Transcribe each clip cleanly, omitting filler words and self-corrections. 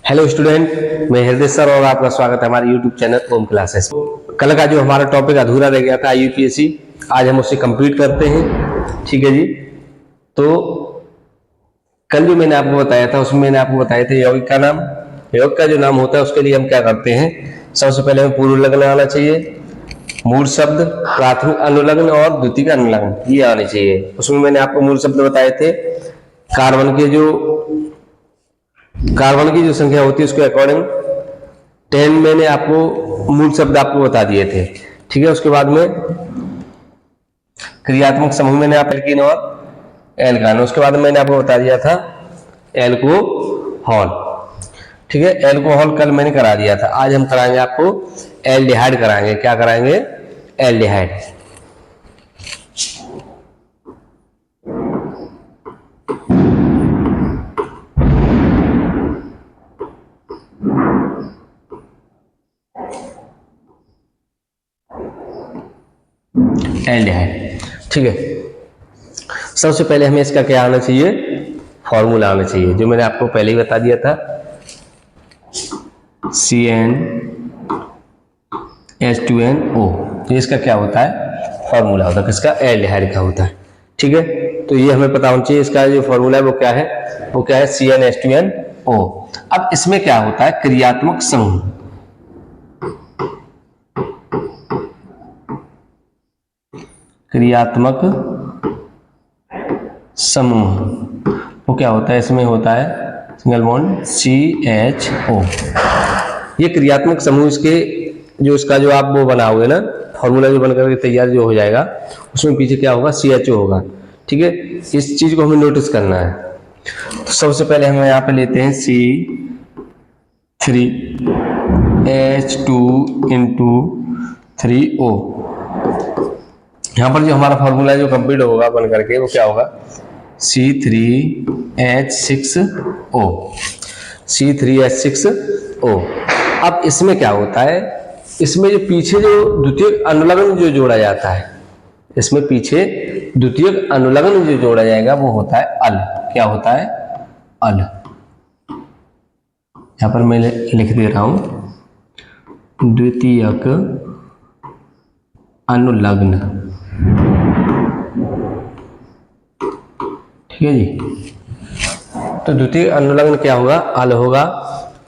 Hello student, मैं हृदय sir और आपका स्वागत है हमारे यूट्यूब चैनल ओम क्लासेस। कल का जो हमारा टॉपिक अधूरा रह गया था यूपीएससी, आज हम उसे कंप्लीट करते हैं। ठीक है जी। तो कल जो मैंने आपको बताया था उसमें मैंने आपको बताया था यौगिक का नाम। यौगिक का जो नाम होता है उसके लिए हम क्या करते हैं, सबसे पहले हमें पूर्व लग्न आना चाहिए, मूल शब्द, प्राथमिक अनुलग्न और द्वितीयक अनुलग्न, ये आने चाहिए। उसमें मैंने आपको मूल शब्द बताए थे। कार्बन की जो संख्या होती है उसके अकॉर्डिंग 10 मैंने आपको मूल शब्द आपको बता दिए थे। ठीक है। उसके बाद में क्रियात्मक समूह मैंने आप एल्कीन और एल्कान, उसके बाद मैंने आपको बता दिया था एल्कोहल। ठीक है, एल्कोहल कल मैंने करा दिया था। आज हम कराएंगे आपको एल्डिहाइड कराएंगे। क्या कराएंगे? एल्डिहाइड। एल्डिहाइड। ठीक है। सबसे पहले हमें इसका क्या आना चाहिए, फॉर्मूला आना चाहिए, जो मैंने आपको पहले ही बता दिया था। CnH2nO, तो इसका क्या होता है, फॉर्मूला होता है किसका, एल्डिहाइड का होता है। ठीक है, तो ये हमें पता होना चाहिए। इसका जो फॉर्मूला है वो क्या है, CnH2nO। अब इसमें क्या होता है, क्रियात्मक समूह। क्रियात्मक समूह वो क्या होता है, इसमें होता है सिंगल बॉन्ड CHO। ये क्रियात्मक समूह, इसके जो इसका जो आप वो बनाओगे ना, फॉर्मूला जो बनकर तैयार जो हो जाएगा, उसमें पीछे क्या होगा, CHO होगा। ठीक है, इस चीज को हमें नोटिस करना है। तो सबसे पहले हम यहाँ पे लेते हैं C3H2 यहाँ पर जो हमारा फॉर्मूला जो कंप्लीट होगा बन करके वो क्या होगा, C3H6O। अब इसमें क्या होता है, इसमें जो पीछे जो द्वितीयक अनुलग्न जो जोड़ा जाता है, इसमें पीछे द्वितीयक अनुलग्न जो जोड़ा जाएगा वो होता है अल। क्या होता है, अल। यहां पर मैं लिख दे रहा हूं, द्वितीयक अनुलग्न। ठीक है जी। तो द्वितीय अनुलग्न क्या होगा, अल होगा।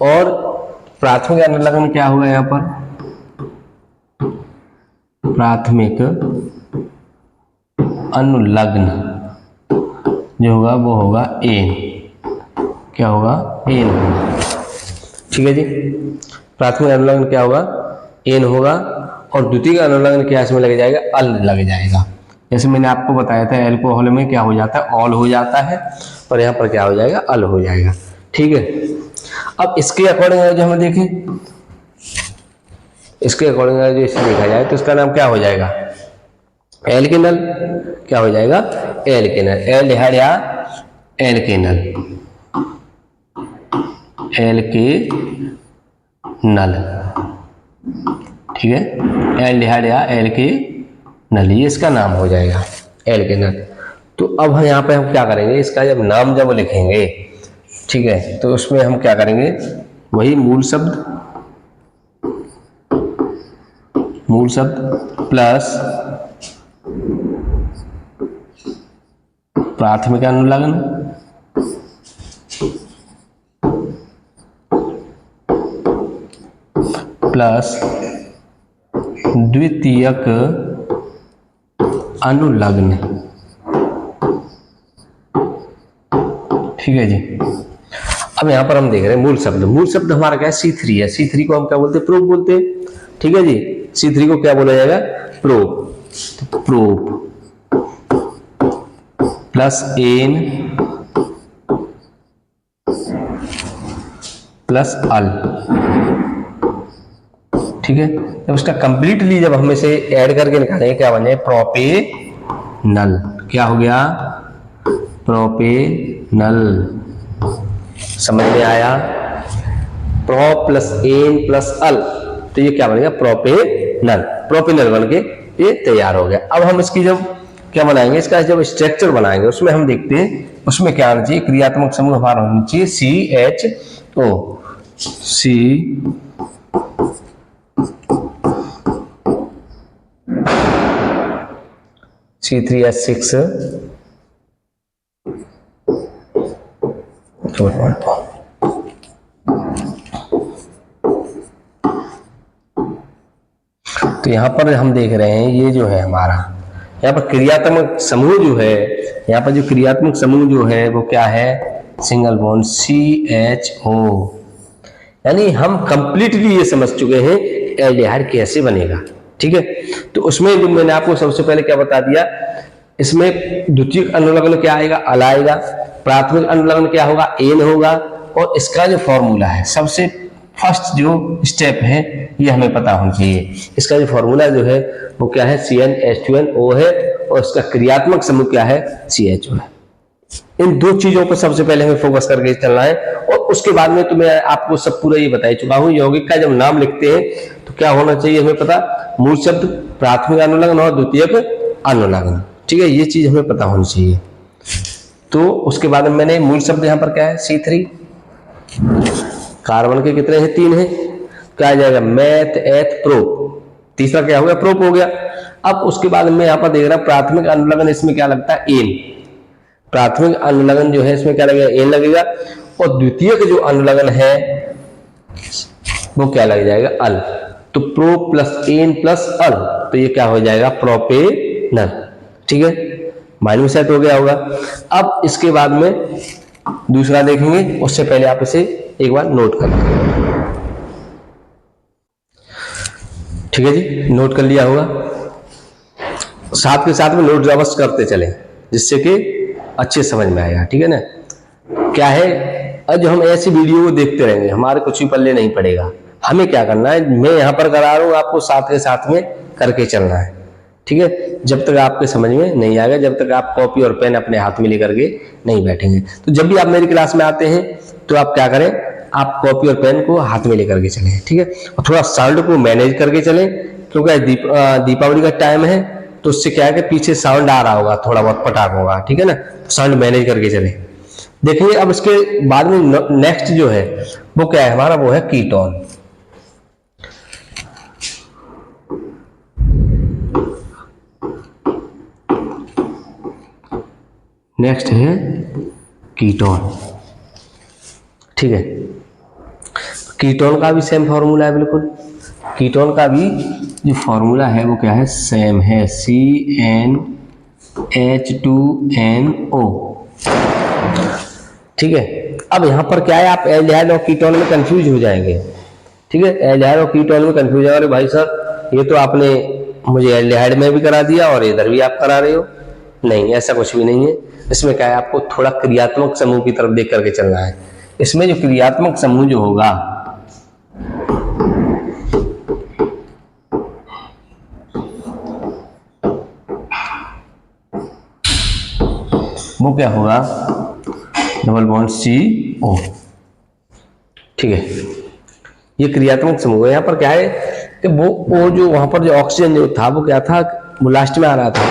और प्राथमिक अनुलग्न क्या होगा, यहां पर प्राथमिक अनुलग्न जो होगा वो होगा एन। क्या होगा, एन होगा। ठीक है जी। प्राथमिक अनुलग्न क्या होगा, एन होगा। और द्वितीय अनुलग्न क्या इसमें लग जाएगा, अल लग जाएगा। जैसे मैंने आपको बताया था एल्कोहल में क्या हो जाता है, ऑल हो जाता है, और यहाँ पर क्या हो जाएगा, अल हो जाएगा। ठीक है। अब इसके अकॉर्डिंग जो हमें देखें, इसके अकॉर्डिंग जो इसे देखा जाए तो इसका नाम क्या हो जाएगा, एल्केनल। क्या हो जाएगा, एल्केनल। एल्डिहाइड या एल्केनल, एल्केनल। ठीक है, एल्डिहाइड या एल्केनल, ये इसका नाम हो जाएगा, एल्केनल। तो अब हम यहाँ पे हम क्या करेंगे, इसका जब नाम जब लिखेंगे, ठीक है, तो उसमें हम क्या करेंगे, वही मूल शब्द प्लस प्राथमिक अनुलग्न प्लस द्वितीयक अनुलग्न। ठीक है जी। अब यहां पर हम देख रहे हैं मूल शब्द हमारा क्या है, C3 है। C3 को हम क्या बोलते हैं, प्रोप बोलते हैं। ठीक है जी। C3 को क्या बोला जाएगा, प्रोप प्लस एन प्लस अल। ठीक है, जब इसका कंप्लीटली जब हम इसे ऐड करके निकालेंगे क्या बन जाए, प्रोपेनल। क्या हो गया, प्रोपेनल। समझ में आया, प्रो प्लस एन प्लस अल, तो ये क्या बनेगा, प्रोपेनल बन के ये तैयार हो गया। अब हम इसकी जब क्या बनाएंगे, इसका जब स्ट्रक्चर बनाएंगे उसमें हम देखते हैं उसमें क्या आना चाहिए, क्रियात्मक समूह हमारा होना चाहिए CHO। C3H6 तो यहाँ पर हम देख रहे हैं ये जो है हमारा यहाँ पर क्रियात्मक समूह जो है, यहाँ पर जो क्रियात्मक समूह जो है वो क्या है, सिंगल बॉन्ड CHO। यानी हम कंप्लीटली ये समझ चुके हैं एल्डिहाइड कैसे बनेगा। ठीक है, तो उसमें जो मैंने आपको सबसे पहले क्या बता दिया, इसमें द्वितीयक अनुलग्न क्या आएगा, अल आएगा। प्राथमिक अनुलग्न क्या होगा, एन होगा। और इसका जो फॉर्मूला है, सबसे फर्स्ट जो स्टेप है ये हमें पता होना चाहिए। इसका जो फॉर्मूला जो है वो क्या है, CnH2nO है और इसका क्रियात्मक समूह क्या है, CHO है। इन दो चीजों पर सबसे पहले हमें फोकस करके चलना है। और उसके बाद में तो मैं आपको सब पूरा ये बता चुका हूं, यौगिक का जब नाम लिखते हैं तो क्या होना चाहिए हमें पता, मूल शब्द, प्राथमिक अनुलग्न और द्वितीयक अनुलग्न। ठीक है, ये चीज हमें पता होनी चाहिए। तो उसके बाद में मैंने मूल शब्द यहाँ पर क्या है, C3, कार्बन के कितने हैं, 3 हैं, क्या आ जाएगा, मैथ एथ प्रोप, तीसरा क्या हो गया, प्रोप हो गया। अब उसके बाद में यहाँ पर देख रहा प्राथमिक अनुलग्न, इसमें क्या लगता है, एन। प्राथमिक अनुलग्न जो है इसमें क्या लगेगा, एन लगेगा। और द्वितीयक जो अनुलग्न है वो क्या लग जाएगा, अल। तो प्रो प्लस एन प्लस अल, तो ये क्या हो जाएगा, प्रोपेनल। ठीक है, माइंड में सेट हो गया होगा। अब इसके बाद में दूसरा देखेंगे, उससे पहले आप इसे एक बार नोट कर लें। ठीक है जी, नोट कर लिया होगा। साथ के साथ में नोट अवश्य करते चले जिससे कि अच्छे समझ में आएगा। ठीक है ना, क्या है, आज हम ऐसी वीडियो को देखते रहेंगे, हमारे कुछ भी पल्ले नहीं पड़ेगा। हमें क्या करना है, मैं यहाँ पर करा रहा हूँ, आपको साथ के साथ में करके चलना है। ठीक है, जब तक आपके समझ में नहीं आएगा, जब तक आप कॉपी और पेन अपने हाथ में लेकर के नहीं बैठेंगे। तो जब भी आप मेरी क्लास में आते हैं तो आप क्या करें, आप कॉपी और पेन को हाथ में लेकर के चलें। ठीक है, और थोड़ा साउंड को मैनेज करके चलें, क्योंकि दीपावली का टाइम है तो उससे क्या है कि पीछे साउंड आ रहा होगा, थोड़ा बहुत पटाख होगा। ठीक है ना, तो साउंड मैनेज करके चलें। देखिए अब इसके बाद में नेक्स्ट जो है वो क्या है हमारा, वो है कीटोन। नेक्स्ट है कीटोन। ठीक है, कीटोन का भी सेम फॉर्मूला है, बिल्कुल कीटोन का भी जो फॉर्मूला है वो क्या है, सेम है, CnH2nO। ठीक है, अब यहां पर क्या है, आप एल्डिहाइड और कीटोन में कंफ्यूज हो जाएंगे। ठीक है, एल्डिहाइड और कीटोन में कंफ्यूज हो, अरे भाई सर ये तो आपने मुझे एल्डिहाइड में भी करा दिया और इधर भी आप करा रहे हो। नहीं, ऐसा कुछ भी नहीं है। इसमें क्या है, आपको थोड़ा क्रियात्मक समूह की तरफ देख करके चलना है। इसमें जो क्रियात्मक समूह जो होगा वो क्या होगा, डबल बॉन्ड CO। ठीक है, ये क्रियात्मक समूह है। यहाँ पर क्या है कि वो जो वहां पर जो ऑक्सीजन जो था वो क्या था, वो लास्ट में आ रहा था।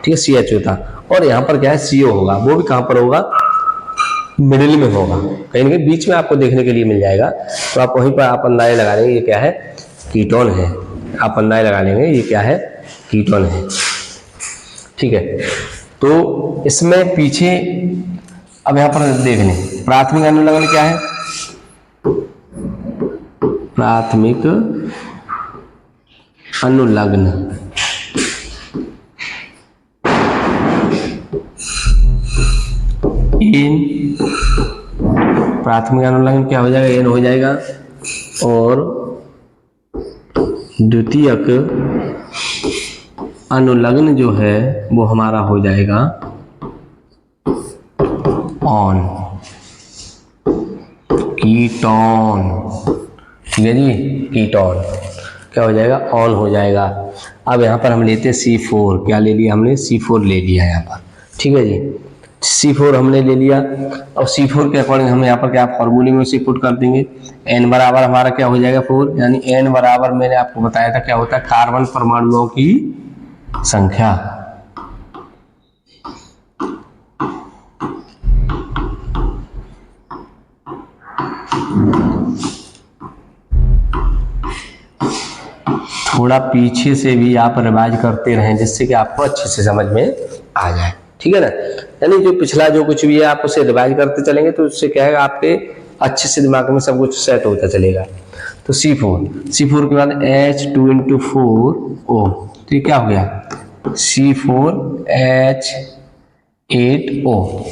ठीक है, CHO था। और यहाँ पर क्या है, CO होगा, वो भी कहां पर होगा, मिडिल में होगा, कहीं ना कहीं बीच में आपको देखने के लिए मिल जाएगा। तो आप वहीं पर आप अंदाजा लगा लेंगे ये क्या है, कीटोन है। आप अंदाजा लगा लेंगे ये क्या है, कीटोन है। ठीक है, तो इसमें पीछे अब यहां पर देख लें, प्राथमिक अनुलग्न क्या है, प्राथमिक अनुलग्न एन, प्राथमिक अनुलग्न क्या हो जाएगा, एन हो जाएगा। और द्वितीयक अनुलग्न जो है वो हमारा हो जाएगा ऑन, कीटोन। ठीक है जी, कीटोन क्या हो जाएगा, ऑन हो जाएगा। अब यहाँ पर हम लेते हैं C4, क्या ले लिया हमने, C4 ले लिया यहाँ पर। ठीक है जी, C4 हमने ले लिया। और C4 के अकॉर्डिंग हम यहाँ पर क्या फॉर्मूले में उसे पुट कर देंगे, N बराबर हमारा क्या हो जाएगा 4, यानी N बराबर मैंने आपको बताया था क्या होता है, कार्बन परमाणुओं की संख्या। थोड़ा पीछे से भी आप रिवाइज करते रहें जिससे कि आपको अच्छे से समझ में आ जाए, ठीक है ना। यानी जो पिछला जो कुछ भी है आप उसे रिवाइज करते चलेंगे तो उससे क्या है आपके अच्छे से दिमाग में सब कुछ सेट होता चलेगा। तो C4 के बाद H2 × 4O, तो ये क्या हो गया C4H8O,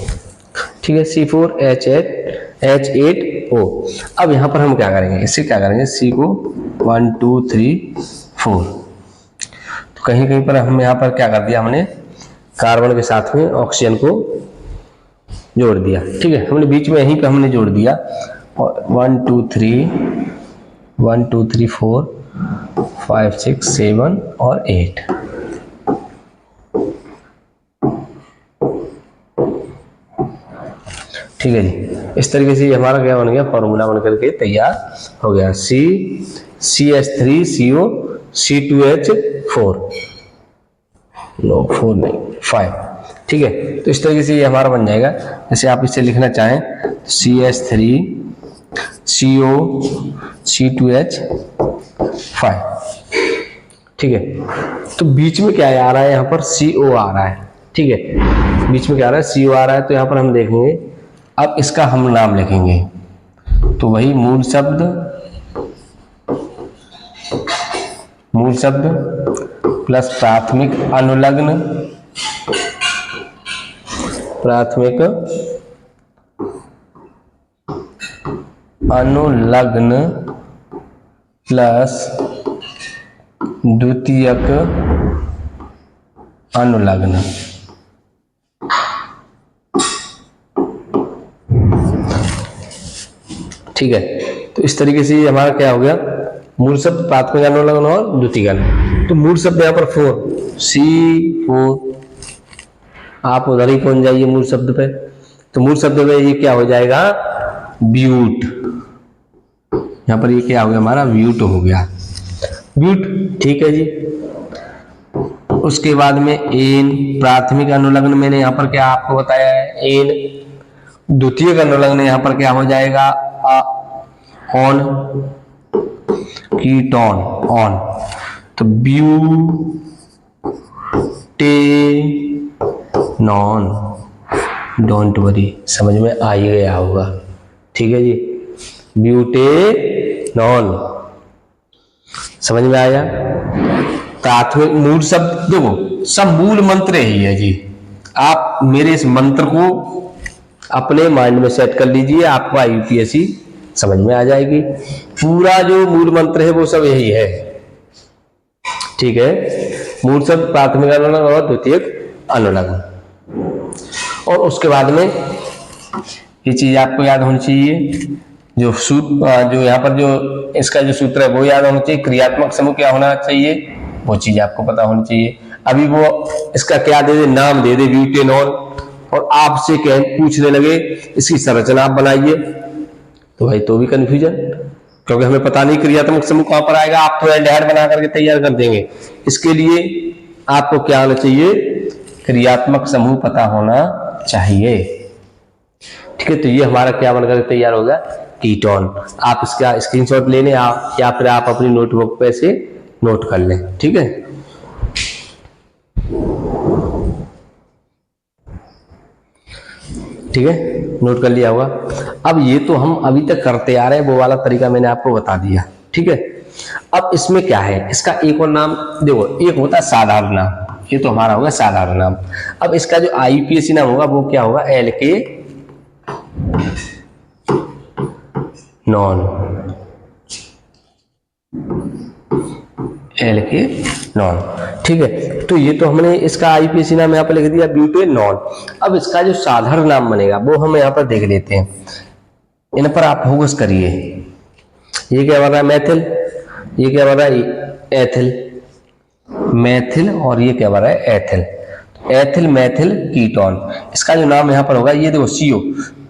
ठीक है, C4H8O। अब यहाँ पर हम क्या करेंगे, इससे क्या करेंगे, C को 1 2 3 4, तो कहीं कहीं पर हम यहाँ पर क्या कर दिया, हमने कार्बन के साथ में ऑक्सीजन को जोड़ दिया, ठीक है, हमने बीच में यहीं पे हमने जोड़ दिया, और 1 2 3 4 5 6 7 और 8, ठीक है जी। इस तरीके से हमारा क्या बन गया, फॉर्मूला बन करके तैयार हो गया, CH3CO C2H4, नो 4 नहीं 5, ठीक है। तो इस तरीके से ये हमारा बन जाएगा। जैसे आप इसे लिखना चाहें तो CH3CO C2H5, ठीक है। तो बीच में क्या आ रहा है, यहाँ पर CO आ रहा है, ठीक है, बीच में क्या आ रहा है, CO आ रहा है। तो यहाँ पर हम देखेंगे, अब इसका हम नाम लिखेंगे, तो वही मूल शब्द प्लस प्राथमिक अनुलग्न प्लस द्वितीयक अनुलग्न, ठीक है। तो इस तरीके से हमारा क्या हो गया, मूल शब्द, प्राथमिक अनुलग्न और द्वितीयक। तो मूल शब्द यहाँ पर 4 C4, आप उधर ही पहुंच जाइए मूल शब्द पे। तो मूल शब्द में ये क्या हो जाएगा, ब्यूट, यहाँ पर ये क्या हो गया हमारा, ब्यूट हो गया, ब्यूट, ठीक है जी। उसके बाद में एन, प्राथमिक अनुलग्न मैंने यहाँ पर क्या आपको बताया है, एन। द्वितीयक अनुलग्न यहाँ पर क्या हो जाएगा, ऑन, कीटोन, ऑन। तो ब्यूटेनॉन, डोंट वरी, समझ में आ ही गया होगा, ठीक है जी, ब्यूटेनॉन, समझ में आया। प्राथमिक मूल शब्द देखो, सब मूल मंत्र ही है जी। आप मेरे इस मंत्र को अपने माइंड में सेट कर लीजिए, आपको यूपीएससी समझ में आ जाएगी। पूरा जो मूल मंत्र है वो सब यही है, ठीक है। मूल शब्द, प्राथमिक अनुलग्न और द्वितीयक अनुलग्न। और उसके बाद में ये चीज आपको याद होनी चाहिए, जो जो यहाँ पर जो इसका जो सूत्र है वो याद होना चाहिए। क्रियात्मक समूह क्या होना चाहिए, वो चीज आपको पता होनी चाहिए। अभी वो इसका क्या दे दे, नाम दे दे ब्यूटेनॉल, और आपसे पूछने लगे इसकी संरचना आप बनाइए, तो भाई तो भी कंफ्यूजन, क्योंकि हमें पता नहीं क्रियात्मक समूह कहां पर आएगा। आप तो एल्डिहाइड बना करके तैयार कर देंगे, इसके लिए आपको क्या होना चाहिए, क्रियात्मक समूह पता होना चाहिए, ठीक है। तो ये हमारा क्या बनकर तैयार होगा, कीटोन। आप इसका स्क्रीनशॉट ले लें या फिर आप अपनी नोटबुक पे से नोट कर लें, ठीक है। ठीक है, नोट कर लिया होगा। अब ये तो हम अभी तक करते आ रहे हैं, वो वाला तरीका मैंने आपको बता दिया, ठीक है। अब इसमें क्या है, इसका एक और नाम देखो, एक होता है साधारण नाम, ये तो हमारा होगा साधारण नाम। अब इसका जो आईयूपीएसी नाम होगा वो क्या होगा, एलके नॉन, एलके नॉन, ठीक है। तो ये तो हमने इसका आईपीएसी नाम यहाँ पर लिख दिया, ब्यूटेनॉल। अब इसका जो साधारण नाम बनेगा वो हम यहाँ पर देख लेते हैं, इन पर आप फोकस करिए। ये क्या बन रहा है, मैथिल, ये क्या बन रहा है, एथिल, मैथिल, और ये क्या बन रहा है, एथिल, एथिल मैथिल कीटोन। इसका जो नाम यहाँ पर होगा, ये देखो सीओ,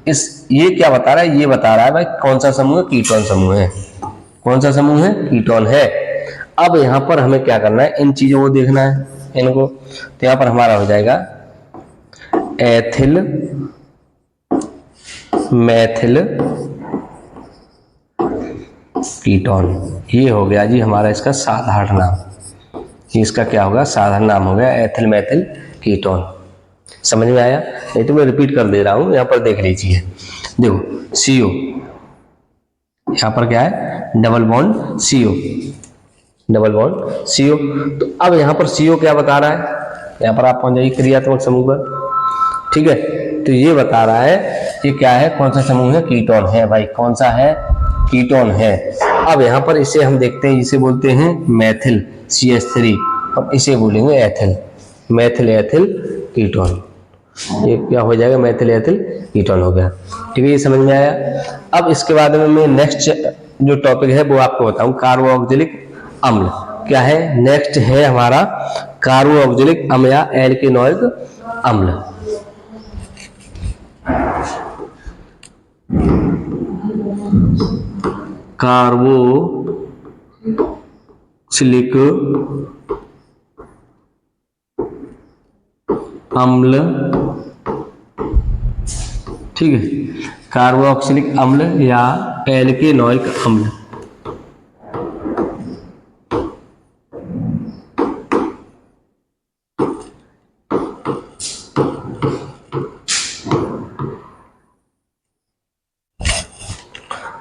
ये क्या बता रहा है, ये बता रहा है भाई कौन सा समूह है, कीटोन समूह है। कौन सा समूह है, कीटोन है। अब यहाँ पर हमें क्या करना है, इन चीजों को देखना है इनको। तो यहाँ पर हमारा हो जाएगा एथिल मैथिल कीटोन, ये हो गया जी हमारा इसका साधारण नाम। कि इसका क्या होगा, साधारण नाम हो गया एथिल मेथिल कीटोन। समझ में आया? नहीं तो मैं रिपीट कर दे रहा हूं, यहां पर देख लीजिए। देखो CO, यहां पर क्या है, double bond CO, double bond CO। तो अब यहां पर CO क्या बता रहा है, यहां पर आप पहुंच जाइए क्रियात्मक समूह पर। ठीक है, तो ये बता रहा है ये क्या है, कौन सा समूह है, कीटोन है भाई, कौन सा है, कीटोन है। अब यहाँ पर इसे हम देखते हैं, इसे बोलते हैं मेथिल CH3 और इसे बोलेंगे एथिल, मेथिल एथिल कीटोन। ये क्या हो जाएगा, मेथिल एथिल कीटोन हो गया। ठीक है, ये समझ में आया। अब इसके बाद में मैं नेक्स्ट जो टॉपिक है वो आपको बताऊं, कार्बोक्सिलिक अम्ल क्या है। नेक्स्ट है हमारा कार्बोक्सिलिक अम्ल या एल्केनोइक अम्ल। कार्बोक्सिलिक अम्ल, ठीक है, कार्बोक्सिलिक अम्ल या एल्केनोइक अम्ल।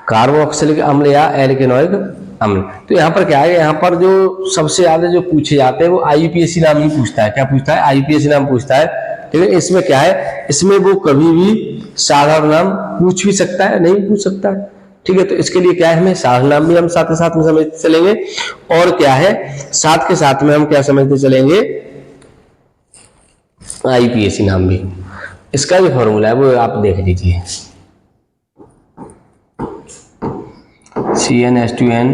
कार्बोक्सिलिक अम्ल या एल्केनोइक अम्ल। तो यहाँ पर क्या है, यहाँ पर जो सबसे ज्यादा जो पूछे जाते हैं वो IUPAC नाम ही पूछता है। क्या पूछता है, IUPAC नाम पूछता है। ठीक है, इसमें क्या है, इसमें वो कभी भी साधारण नाम पूछ भी सकता है, नहीं पूछ सकता है। ठीक है, तो इसके लिए क्या है, हमें साधारण नाम भी हम साथ के साथ में समझते चलेंगे, और क्या है, साथ के साथ में हम क्या समझते चलेंगे, IUPAC नाम भी। इसका जो फॉर्मूला है वो आप देख लीजिए, CnH2n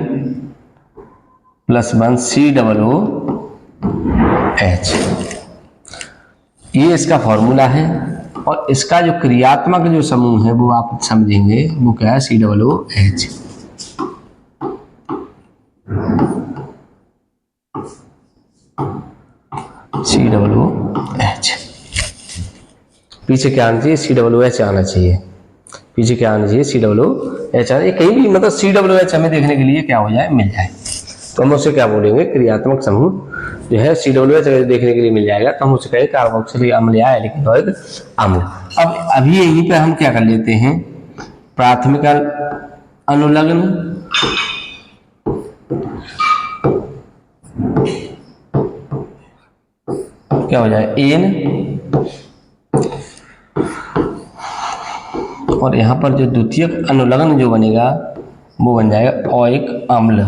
+1 COOH, ये इसका फॉर्मूला है। और इसका जो क्रियात्मक जो समूह है वो आप समझेंगे, वो क्या है, COOH। COOH पीछे क्या आना चाहिए, COOH आना चाहिए, पीछे क्या आना चाहिए, COOH आना, कहीं भी मतलब COOH हमें देखने के लिए क्या हो जाए, मिल जाए, तो हम उसे क्या बोलेंगे, क्रियात्मक समूह जो है COOH अगर देखने के लिए मिल जाएगा तो हम उसे कहेंगे कार्बोक्सिलिक अम्ल या एल्केनोइक अम्ल। अब अभी यहीं पे हम क्या कर लेते हैं, प्राथमिक अनुलग्न क्या हो जाए, एन, और यहां पर जो द्वितीयक अनुलग्न जो बनेगा वो बन जाएगा ओइक अम्ल।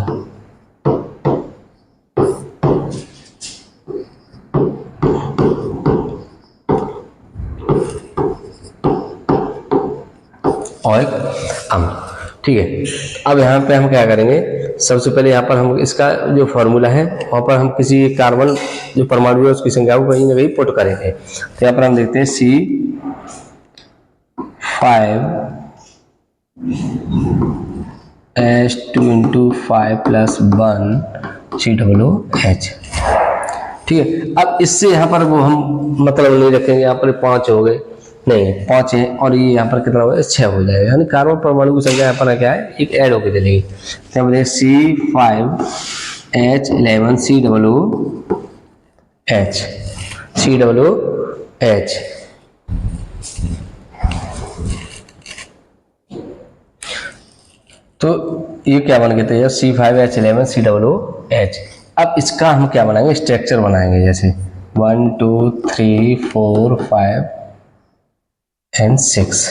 ओइक अम्ल, ठीक है। अब यहाँ पे हम क्या करेंगे, सबसे पहले यहाँ पर हम इसका जो फॉर्मूला है वहाँ पर हम किसी कार्बन जो परमाणु है उसकी संख्या को कहीं ना कहीं पुट करेंगे। तो यहाँ पर हम देखते हैं C5H2 + 1 COOH, ठीक है। अब इससे यहाँ पर वो हम मतलब नहीं रखेंगे, यहाँ पर 5 हो गए, नहीं 5 है, और ये यहाँ पर कितना हो गया, 6 हो जाएगा, यानी कार्बन परमाणु की संख्या यहाँ पर क्या है, एक ऐड होकर चलेगी। तो हम देखिए C5H11 COOH, तो ये क्या बन गया था, C5H11 COOH। अब इसका हम क्या बनाएंगे, स्ट्रक्चर बनाएंगे, जैसे 1 2 3 4 5 और 6,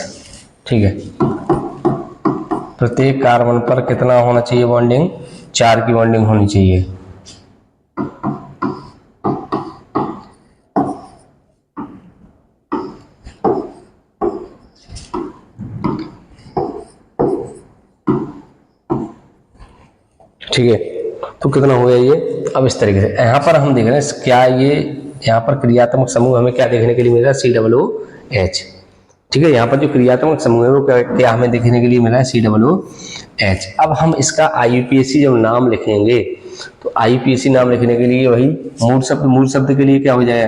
ठीक है। प्रत्येक कार्बन पर कितना होना चाहिए बॉन्डिंग, 4 की बॉन्डिंग होनी चाहिए। ठीक है, तो कितना हो गया ये। अब इस तरीके से यहाँ पर हम देख रहे हैं क्या ये यहाँ पर क्रियात्मक समूह हमें क्या देखने के लिए मिल रहा है, COOH, ठीक है। यहाँ पर जो क्रियात्मक समूह है वो क्या हमें देखने के लिए मिला है, COOH। अब हम इसका IUPAC जब नाम लिखेंगे तो IUPAC नाम लिखने के लिए वही मूल शब्द के लिए क्या हो जाएगा,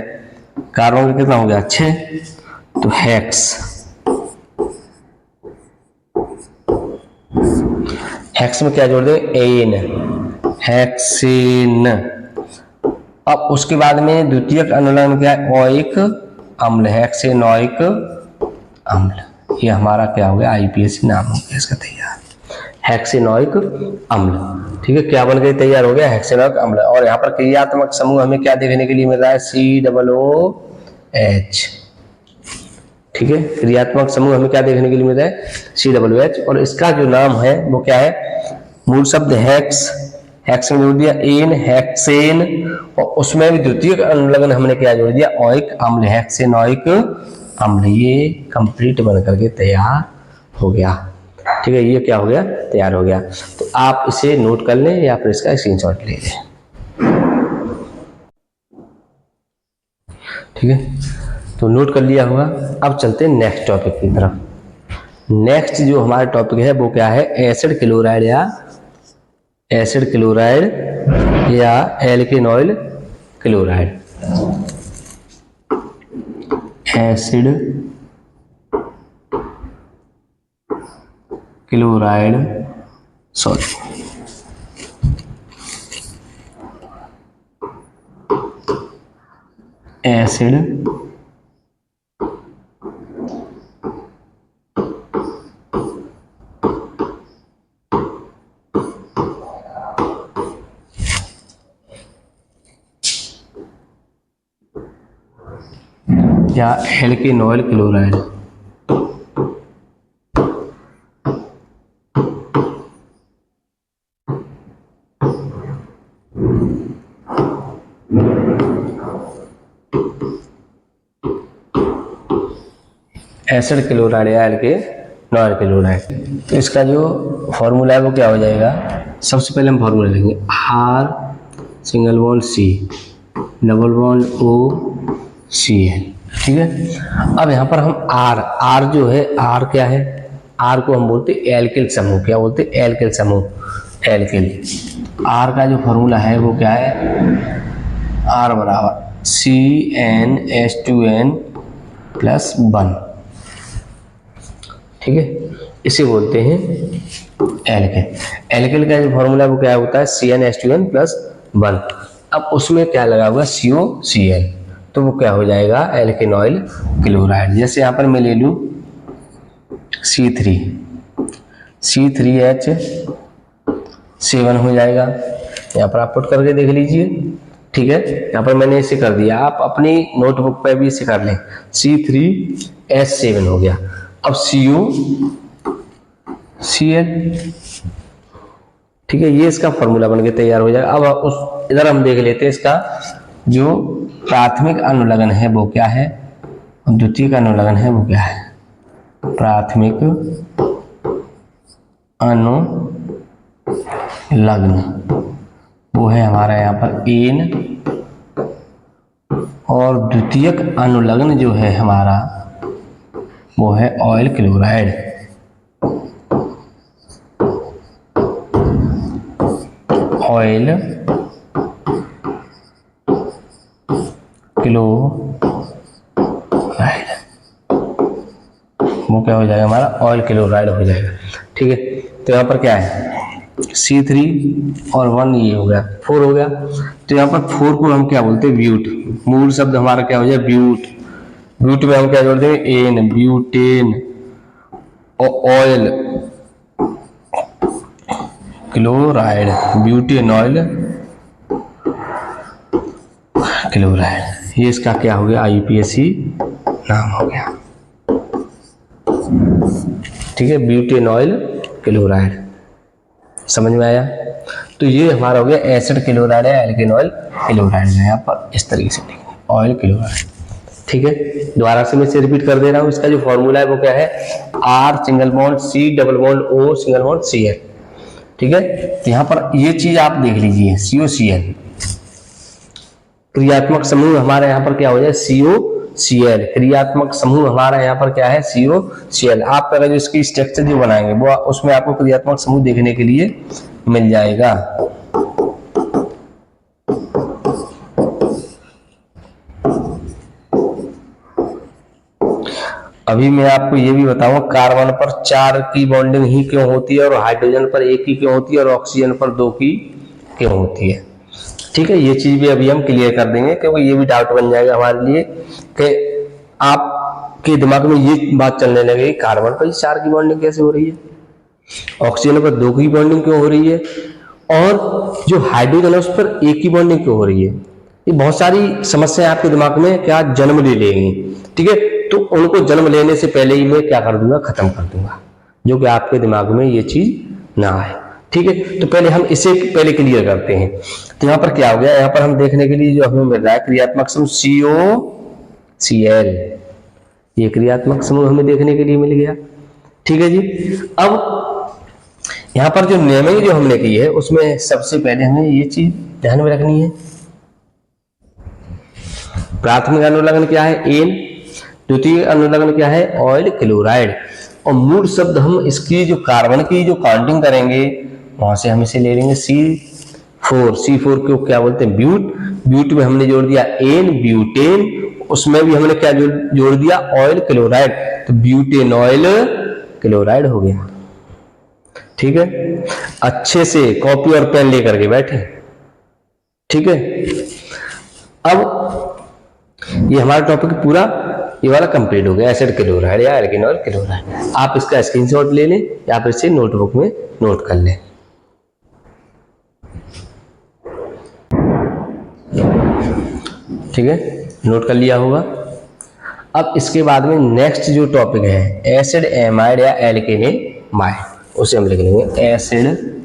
कार्बन का कितना हो गया, 6, तो हेक्स में क्या जोड़ दें, एन, हेक्सेन, अब उसके बाद में द्वितीयक अनुलग्न क्या है, ओइक अम्ल, हेक्सेनोइक अम्ल। ये हमारा क्या हो गया, आईपीएसी नाम हो गया इसका तैयार, हेक्सेनोइक अम्ल। ठीक है, क्या बन गई, तैयार हो गया हेक्सेनोइक अम्ल। और यहाँ पर क्रियात्मक समूह हमें क्या देखने के लिए मिल रहा है, COOH। ठीक है, क्रियात्मक समूह हमें क्या देखने के लिए मिल रहा है, COOH। और इसका जो नाम है वो क्या है, मूल शब्द हेक्स, हेक्स में जोड़ दिया एन, हेक्सेन, और उसमें भी द्वितीयक अनुलग्न हमने क्या जोड़ दिया, ओइक अम्ल, हेक्सेनोइक अम्ल। ये कंप्लीट बन करके तैयार हो गया। ठीक है, ये क्या हो गया, तैयार हो गया। तो आप इसे नोट कर लें या फिर इसका स्क्रीनशॉट ले लें। ठीक है, तो नोट कर लिया होगा। अब चलते हैं नेक्स्ट टॉपिक की तरफ। नेक्स्ट जो हमारा टॉपिक है वो क्या है, एसिड क्लोराइड या alkanoyl chloride. Acid chloride, sorry, acid या एल्केनॉइल क्लोराइड। एसिड क्लोराइड या एल्केनॉइल क्लोराइड। तो इसका जो फॉर्मूला है वो क्या हो जाएगा, सबसे पहले हम फॉर्मूला लेंगे, R single bond C double bond OCl। ठीक है, अब यहाँ पर हम R जो है, R क्या है, R को हम बोलते हैं एल्किल समूह। क्या बोलते हैं, एल्किल समूह, एल्किल। R का जो फॉर्मूला है वो क्या है, R बराबर CnH2n+1। ठीक है, इसे बोलते हैं एल्किल। एल्किल का जो फॉर्मूला वो क्या होता है, CnH2n+1। अब उसमें क्या लगा हुआ, COCl, तो वो क्या हो जाएगा, एल्केनॉइल क्लोराइड। जैसे यहाँ पर मैं ले लूँ C3H7 हो जाएगा। यहाँ पर आप पुट करके देख लीजिए। ठीक है, यहाँ पर मैंने इसे कर दिया, आप अपनी नोटबुक पे भी इसे कर लें, C3H7 हो गया। अब COCl। ठीक है, ये इसका फॉर्मूला बन के तैयार हो जाएगा। अब उस इधर हम देख लेते हैं इसका जो प्राथमिक अनुलग्न है वो क्या है, और द्वितीयक अनुलग्न है वो क्या है। प्राथमिक अनुलग्न वो है हमारा यहाँ पर एन, और द्वितीयक अनुलग्न जो है हमारा वो है ऑयल क्लोराइड। ऑयल क्लोराइड वो क्या हो जाएगा, हमारा ऑयल क्लोराइड हो जाएगा। ठीक है, तो यहाँ पर क्या है, C3 और 1 ये हो गया, 4 हो गया। तो यहाँ पर 4 को हम क्या बोलते हैं, ब्यूट। मूल शब्द हमारा क्या हो जाए, ब्यूट। ब्यूट में हम क्या जोड़ते हैं, एन, ब्यूटेन, और ऑयल क्लोराइड, ब्यूटेनॉइल क्लोराइड। ये इसका क्या हो गया, IUPAC नाम हो गया। ठीक है, ब्यूटेनॉइल क्लोराइड, समझ में आया। तो ये हमारा हो गया एसिड क्लोराइड है, एल्केनॉइल क्लोराइड है। यहाँ पर इस तरीके से लिखेंगे, ऑयल क्लोराइड। ठीक है, दोबारा से मैं इसे रिपीट कर दे रहा हूँ। इसका जो फॉर्मूला है वो क्या है, R single bond C double bond O single bond Cl। ठीक है, तो यहाँ पर ये चीज आप देख लीजिए, COCl। क्रियात्मक समूह हमारे यहाँ पर क्या हो जाए, COCl। क्रियात्मक समूह हमारा यहाँ पर क्या है, COCl। आप अगर इसकी स्ट्रक्चर जो बनाएंगे वो उसमें आपको क्रियात्मक समूह देखने के लिए मिल जाएगा। अभी मैं आपको ये भी बताऊंगा, कार्बन पर 4 की बॉन्डिंग ही क्यों होती है, और हाइड्रोजन पर 1 की क्यों होती है, और ऑक्सीजन पर 2 की क्यों होती है। ठीक है, ये चीज भी अभी हम क्लियर कर देंगे क्योंकि ये भी डाउट बन जाएगा हमारे लिए कि आपके दिमाग में ये बात चलने लगेगी कार्बन पर 4 की बॉन्डिंग कैसे हो रही है, ऑक्सीजन पर 2 की बॉन्डिंग क्यों हो रही है, और जो हाइड्रोजन है उस पर 1 की बॉन्डिंग क्यों हो रही है। ये बहुत सारी समस्याएं आपके दिमाग में क्या जन्म ले लेंगी। ठीक है, तो उनको जन्म लेने से पहले ही मैं क्या कर दूंगा, खत्म कर दूंगा, जो कि आपके दिमाग में ये चीज ना आए। ठीक है, तो पहले हम इसे पहले क्लियर करते हैं। तो यहाँ पर क्या हो गया, यहाँ पर हम देखने के लिए जो हमें मिल रहा है क्रियात्मक समूह COCl, ये क्रियात्मक समूह हमें देखने के लिए मिल गया। ठीक है जी, अब यहाँ पर जो नेमिंग जो हमने की है उसमें सबसे पहले हमें ये चीज ध्यान में रखनी है, प्राथमिक अनुलग्न क्या है, एन, द्वितीय अनुलग्न क्या है, ऑयल क्लोराइड, और मूल शब्द हम इसकी जो कार्बन की जो काउंटिंग करेंगे वहां से हम इसे ले लेंगे C4 को क्या बोलते हैं, ब्यूट में हमने जोड़ दिया एन, ब्यूटेन, उसमें भी हमने क्या जोड़ दिया, ऑयल क्लोराइड, तो ब्यूटेन ऑयल क्लोराइड हो गया। ठीक है, अच्छे से कॉपी और पेन लेकर के बैठे। ठीक है, अब ये हमारा टॉपिक पूरा ये वाला कंप्लीट हो गया, एसिड क्लोराइड या एल्केनॉल क्लोराइड। आप इसका स्क्रीनशॉट ले लें या फिर इसे नोटबुक में नोट कर लें। ठीक है, नोट कर लिया होगा। अब इसके बाद में नेक्स्ट जो टॉपिक है एसिड एमाइड या एल्केनेमाइड, उसे हम लिख लेंगे एसिड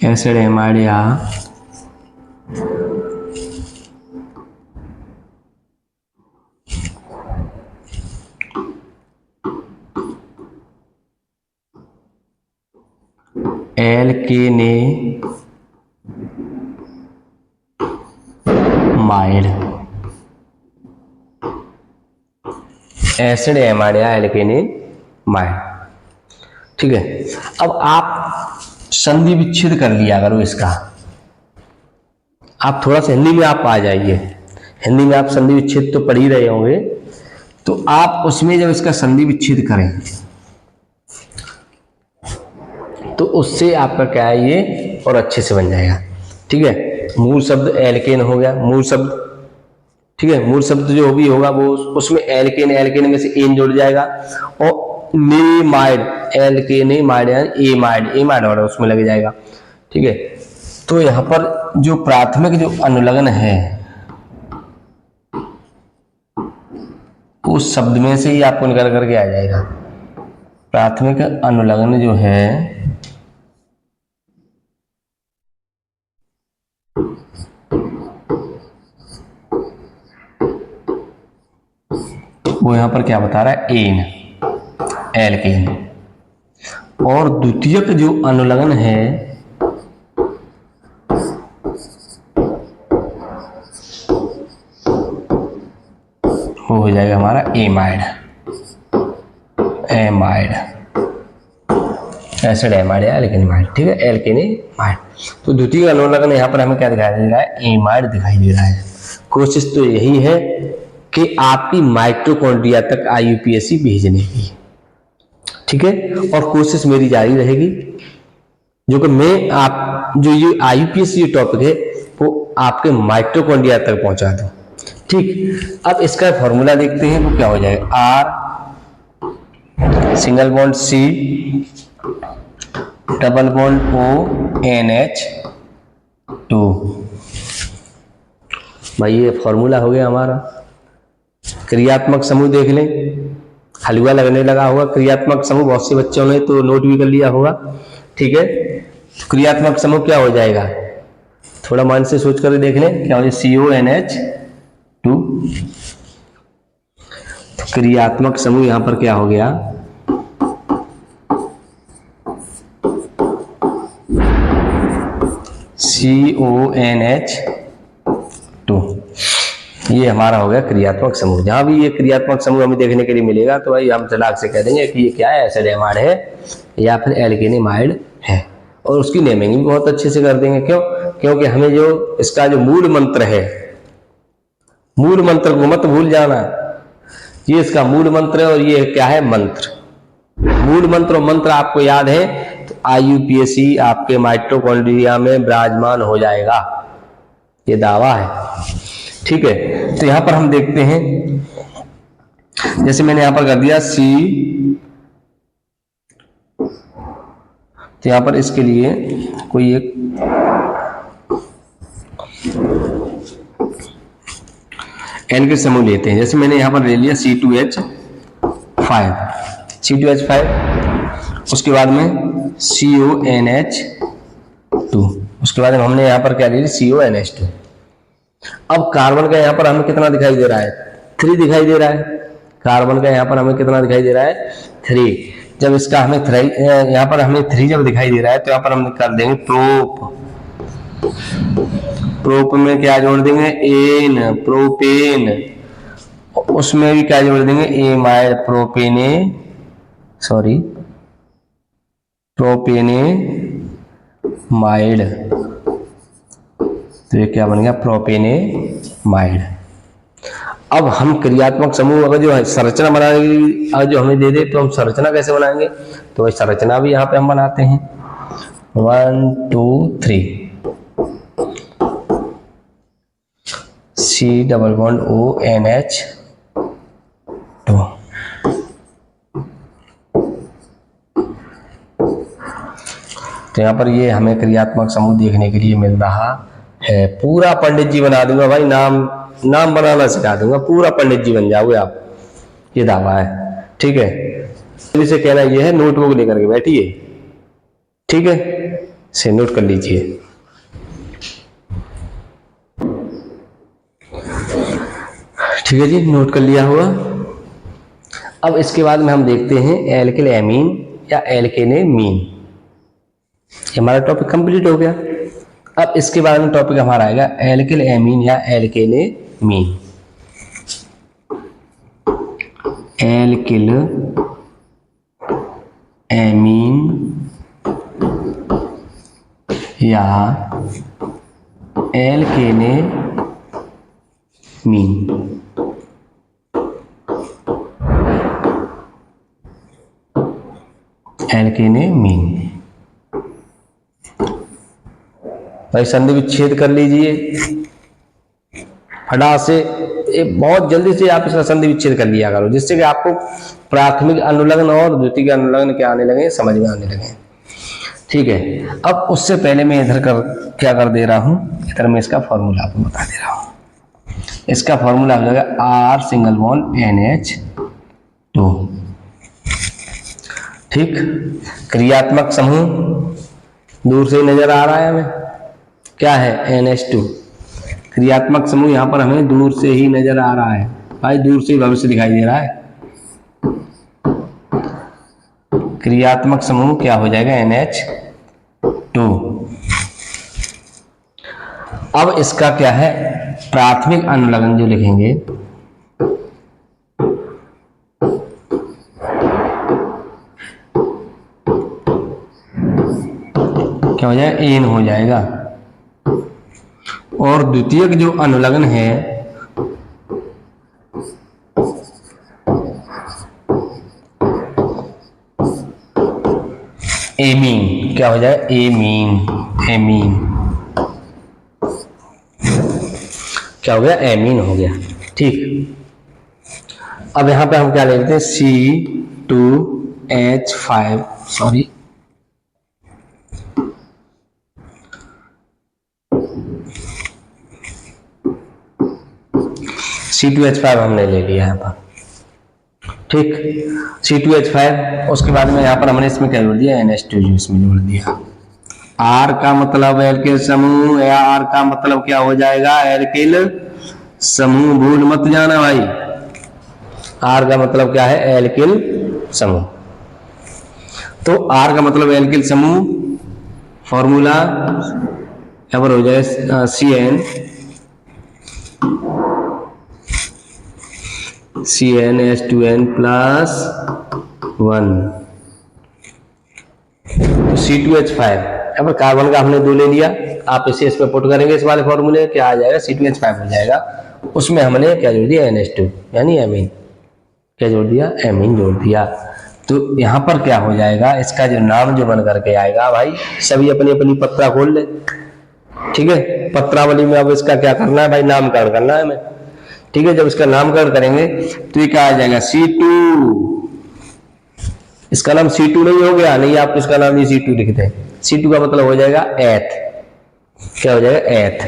एसिड एमाइड या एल्केनेमाइड, एसिड एमाइड या एल्केनेमाइड। ठीक है, अब आप संधि विच्छेद कर लिया करो इसका, आप थोड़ा सा हिंदी में आप आ जाइए, हिंदी में आप संधि विच्छेद तो पढ़ ही रहे होंगे, तो आप उसमें जब इसका संधि विच्छेद करें तो उससे आपका क्या है ये और अच्छे से बन जाएगा। ठीक है, मूल शब्द एल्केन हो गया, मूल शब्द। ठीक है, मूल शब्द जो भी होगा वो उसमें एल्केन में से एन जुड़ जाएगा, और नेमाइड, एल्केनेमाइड यानी एमाइड और उसमें लग जाएगा। ठीक है, तो यहाँ पर जो प्राथमिक जो अनुलग्न है उस शब्द में से ही आपको निकल करके आ जाएगा। प्राथमिक अनुलग्न जो है वो यहाँ पर क्या बता रहा है, एन, एल्केन, और द्वितीयक जो अनुलग्न है वो हो जाएगा हमारा एमाइड, एसिड एमाइड या एल्केनेमाइड। ठीक है, एल्केनेमाइड। तो द्वितीय अनुलग्न यहाँ पर हमें क्या दिखाई दे रहा है, एमाइड दिखाई दे रहा है। कोशिश तो यही है कि आपकी माइटोकॉन्ड्रिया तक IUPAC भेजने की। ठीक है, और कोशिश मेरी जारी रहेगी जो कि मैं आप जो ये IUPAC ये टॉपिक है वो आपके माइटोकॉन्ड्रिया तक पहुंचा दूं। ठीक, अब इसका फॉर्मूला देखते हैं वो क्या हो जाएगा, R single bond C double bond O NH2। भाई ये फॉर्मूला हो गया हमारा। क्रियात्मक समूह देख लें, हलवा लगने लगा होगा क्रियात्मक समूह, बहुत से बच्चों ने तो नोट भी कर लिया होगा। ठीक है, क्रियात्मक समूह क्या हो जाएगा, थोड़ा मन से सोच कर देख लें क्या हो जाएगा, CONH2। क्रियात्मक समूह यहां पर क्या हो गया, CONH2। ये हमारा हो गया क्रियात्मक समूह। जहां भी ये क्रियात्मक समूह हमें देखने के लिए मिलेगा तो भाई हम तलाक से कह देंगे कि ये क्या है, एसिडएमाइड है या फिर एल्केनेमाइड है, और उसकी नेमिंग भी बहुत अच्छे से कर देंगे। क्यों? क्योंकि हमें जो इसका जो मूल मंत्र है, मूल मंत्र को मत भूल जाना, ये इसका मूल मंत्र है और ये क्या है, मंत्र। मूल मंत्र और मंत्र आपको याद है तो IUPAC आपके माइटोकॉन्ड्रिया में विराजमान हो जाएगा, ये दावा है। ठीक है, तो यहां पर हम देखते हैं, जैसे मैंने यहां पर कर दिया C, तो यहां पर इसके लिए कोई एक N के समूह लेते हैं। जैसे मैंने यहां पर ले लिया C2H5, उसके बाद में CONH2, उसके बाद में हमने यहां पर क्या ले लिया, CONH2। अब कार्बन का यहां पर हमें कितना दिखाई दे रहा है, 3 दिखाई दे रहा है। कार्बन का यहां पर हमें कितना दिखाई दे रहा है, 3। जब इसका हमें यहां पर हमें 3 जब दिखाई दे रहा है तो यहां पर हम कर देंगे प्रोप। प्रोप में क्या जोड़ देंगे, एन, प्रोपेन, उसमें भी क्या जोड़ देंगे, एमाइड, प्रोपेनेमाइड, तो ये क्या बन गया, प्रोपेनेमाइड। अब हम क्रियात्मक समूह अगर जो है संरचना बनाने के लिए जो हमें दे दे तो हम संरचना कैसे बनाएंगे, तो संरचना भी यहाँ पे हम बनाते हैं 1 2 3 C++ONH2। तो यहाँ पर ये हमें क्रियात्मक समूह देखने के लिए मिल रहा है। पूरा पंडित जी बना दूंगा भाई, नाम बनाना सिखा दूंगा, पूरा पंडित जी बन जाओगे आप, ये दावा है। ठीक है, इसे कहना ये है, नोटबुक लेकर के बैठिए, ठीक है, से नोट कर लीजिए। ठीक है जी, नोट कर लिया होगा। अब इसके बाद में हम देखते हैं एल्किल एमीन या एल्केनेमीन। हमारा टॉपिक कंप्लीट हो गया। अब इसके बाद में टॉपिक हमारा आएगा एल्किल एमीन या एल्केनेमीन। एल्किल एमीन या एल्केनेमीन। एल्केनेमीन भाई संधि विच्छेद कर लीजिए फटाक से, बहुत जल्दी से आप इसका संधि विच्छेद कर लिया करो, जिससे कि आपको प्राथमिक अनुलग्न और द्वितीय अनुलग्न क्या आने लगे, समझ में आने लगे। ठीक है, अब उससे पहले मैं इधर क्या कर दे रहा हूं, इधर मैं इसका फॉर्मूला आपको बता दे रहा हूं। इसका फॉर्मूला हो जाएगा R≡NH2। ठीक, क्रियात्मक समूह दूर से ही नजर आ रहा है हमें, क्या है, NH2। क्रियात्मक समूह यहां पर हमें दूर से ही नजर आ रहा है भाई, दूर से भविष्य दिखाई दे रहा है। क्रियात्मक समूह क्या हो जाएगा, NH2। अब इसका क्या है, प्राथमिक अनुलग्न जो लिखेंगे, क्या हो जाएगा, एन हो जाएगा। और द्वितीयक जो अनुलग्न है एमीन, क्या हो जाएगा, एमीन क्या हो गया, एमीन हो गया। ठीक, अब यहां पे हम क्या ले लेते हैं, C2H5, C2H5 हमने ले लिया यहाँ पर। ठीक, C2H5, उसके बाद में यहाँ पर हमने इसमें क्या जोड़ दिया, NH2 जो इसमें जोड़ दिया। R का मतलब एल्किल समूह, या R का मतलब क्या हो जाएगा, एल्किल समूह, भूल मत जाना भाई। R का मतलब क्या है, एल्किल समूह। तो R का मतलब एल्किल समूह, फॉर्मूला यहाँ पर हो जाए CN CnH2n प्लस 1, तो C2H5। अब कार्बन का हमने 2 ले लिया, आप इसे इस पे पुट करेंगे इस वाले फॉर्मूले, क्या आ जाएगा, C2H5 हो जाएगा। उसमें हमने क्या जोड़ दिया, NH2 यानी एमीन, क्या जोड़ दिया, एमीन जोड़ दिया। तो यहाँ पर क्या हो जाएगा, इसका जो नाम जो बन करके आएगा, भाई सभी अपनी अपनी पत्रा खोल ले, ठीक है। पत्रावली में अब इसका क्या करना है भाई, नामकरण करना है हमें, ठीक है। जब इसका नामकरण करेंगे तो ये क्या आ जाएगा, C2। इसका नाम C2 नहीं हो गया, नहीं आप इसका नाम ही C2 लिखते हैं। C2 का मतलब हो जाएगा एथ, क्या हो जाएगा, एथ।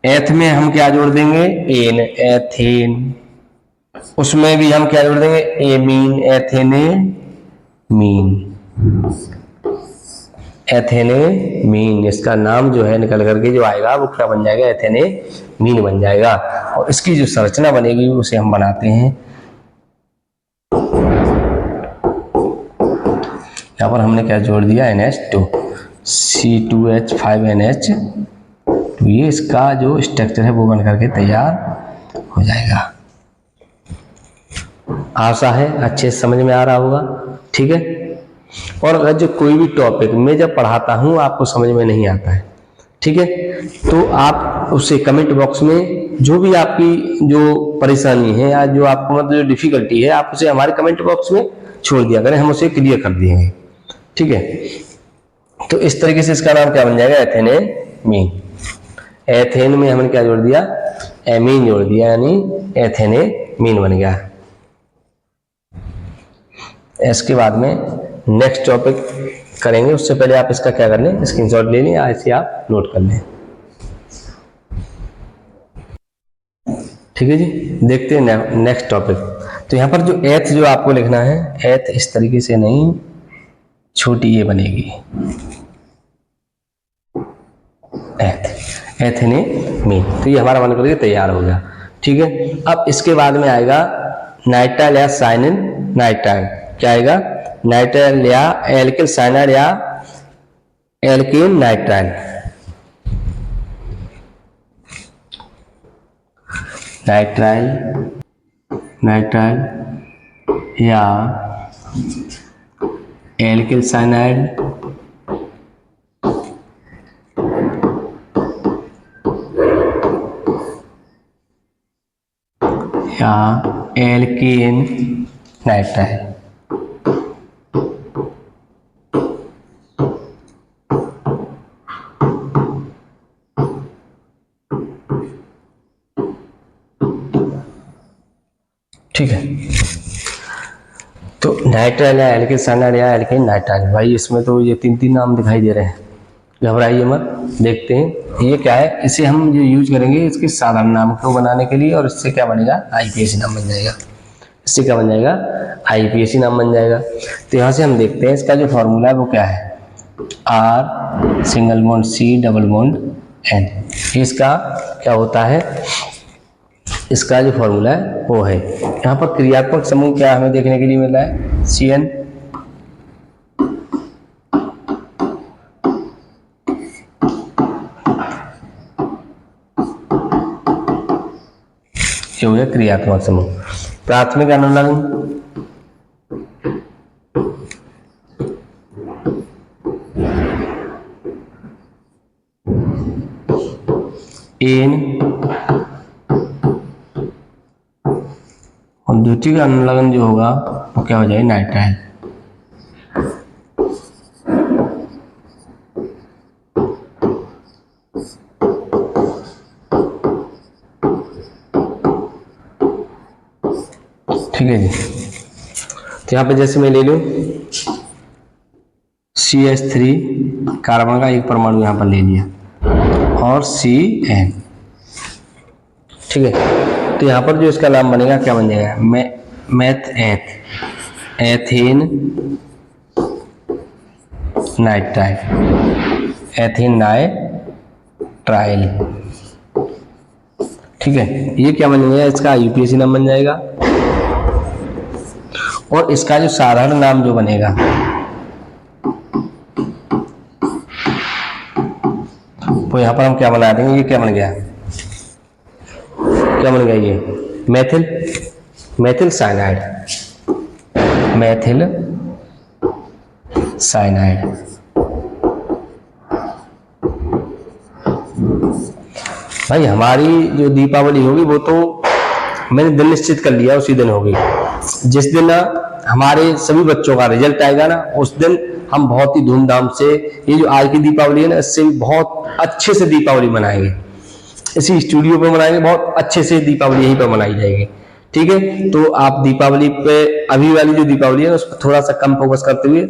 एथ में हम क्या जोड़ देंगे, एन, एथेन। उसमें भी हम क्या जोड़ देंगे, एमीन, एथेनेमीन, एथेनेमीन। इसका नाम जो है निकल करके जो आएगा वो क्या बन जाएगा, एथेनेमीन बन जाएगा। और इसकी जो संरचना बनेगी उसे हम बनाते हैं, यहाँ पर हमने क्या जोड़ दिया, NH2, C2H5NH2। ये इसका जो स्ट्रक्चर है वो बन करके तैयार हो जाएगा। आशा है अच्छे से समझ में आ रहा होगा, ठीक है। और अगर जो कोई भी टॉपिक मैं जब पढ़ाता हूँ आपको समझ में नहीं आता है, ठीक है, तो आप उसे कमेंट बॉक्स में जो भी आपकी जो परेशानी है या जो आपको मतलब जो डिफिकल्टी है, आप उसे हमारे कमेंट बॉक्स में छोड़ दिया करें, हम उसे क्लियर कर देंगे, ठीक है। तो इस तरीके से इसका नाम क्या बन जाएगा, एथेनेमीन। एथेन में हमने क्या जोड़ दिया, एमीन जोड़ दिया, यानी एथेनेमीन बन गया। इसके बाद में नेक्स्ट टॉपिक करेंगे, उससे पहले आप इसका क्या कर लें, स्क्रीनशॉट ले लें या ऐसे आप नोट कर लें, ठीक है जी। देखते हैं नेक्स्ट टॉपिक। तो यहाँ पर जो एथ जो आपको लिखना है, एथ इस तरीके से नहीं, छोटी ये बनेगी, एथ, एथेनेमीन। तो ये हमारा बन करके तैयार हो गया, ठीक है। अब इसके बाद में आएगा नाइट्राइल या साइनिन नाइट्राइल, क्या आएगा, नाइट्राइल या एल्किल साइनाइड या एल्केन नाइट्राइल, नाइट्राइल, नाइट्राइल या एल्किल साइनाइड या एल्केन नाइट्राइल। ठीक है, तो नाइट्राइल या एल्किल साइनाइड या एल्केन नाइट्राइल, भाई इसमें तो ये 3 नाम दिखाई दे रहे हैं, घबराइए मत, देखते हैं ये क्या है। इसे हम जो यूज करेंगे इसके साधारण नाम को बनाने के लिए, और इससे क्या बनेगा, आईपीएसी नाम बन जाएगा। इससे क्या बन जाएगा, आईपीएसी नाम बन जाएगा। तो यहाँ से हम देखते हैं इसका जो फॉर्मूला है वो क्या है, R single bond C double bond N। इसका क्या होता है, इसका जो फॉर्मूला है वो है, यहाँ पर क्रियात्मक समूह क्या हमें देखने के लिए मिल रहा है, CN, ये हो गया क्रियात्मक समूह। प्राथमिक अनुलग्न, एन, और द्वितीय अनुलग्न जो होगा वो क्या हो जाएगा, नाइट्राइल। ठीक है जी। तो यहाँ पे जैसे मैं ले लूँ CH3 कार्बन का एक परमाणु यहाँ पर ले लिया और CN, ठीक है। तो यहाँ पर जो इसका नाम बनेगा क्या बन जाएगा, मैथ एथ, एथेन नाइट्राइल, एथेन नाइट्राइल, ठीक है। ये क्या बन गया, इसका यूपीएससी नाम बन जाएगा। और इसका जो साधारण नाम जो बनेगा तो यहाँ पर हम क्या बना देंगे, ये क्या बन गया, क्या बन गया ये? Methyl, methyl cyanide, methyl cyanide. भाई हमारी जो दीपावली होगी वो तो मैंने दिन निश्चित कर लिया, उसी दिन होगी। जिस दिन हमारे सभी बच्चों का रिजल्ट आएगा ना, उस दिन हम बहुत ही धूमधाम से ये जो आज की दीपावली है ना, इससे भी बहुत अच्छे से दीपावली मनाएंगे। इसी स्टूडियो पे मनाएंगे, बहुत अच्छे से दीपावली यहीं पर मनाई जाएगी। ठीक है, तो आप दीपावली पे, अभी वाली जो दीपावली है उस पर थोड़ा सा कम फोकस करते हुए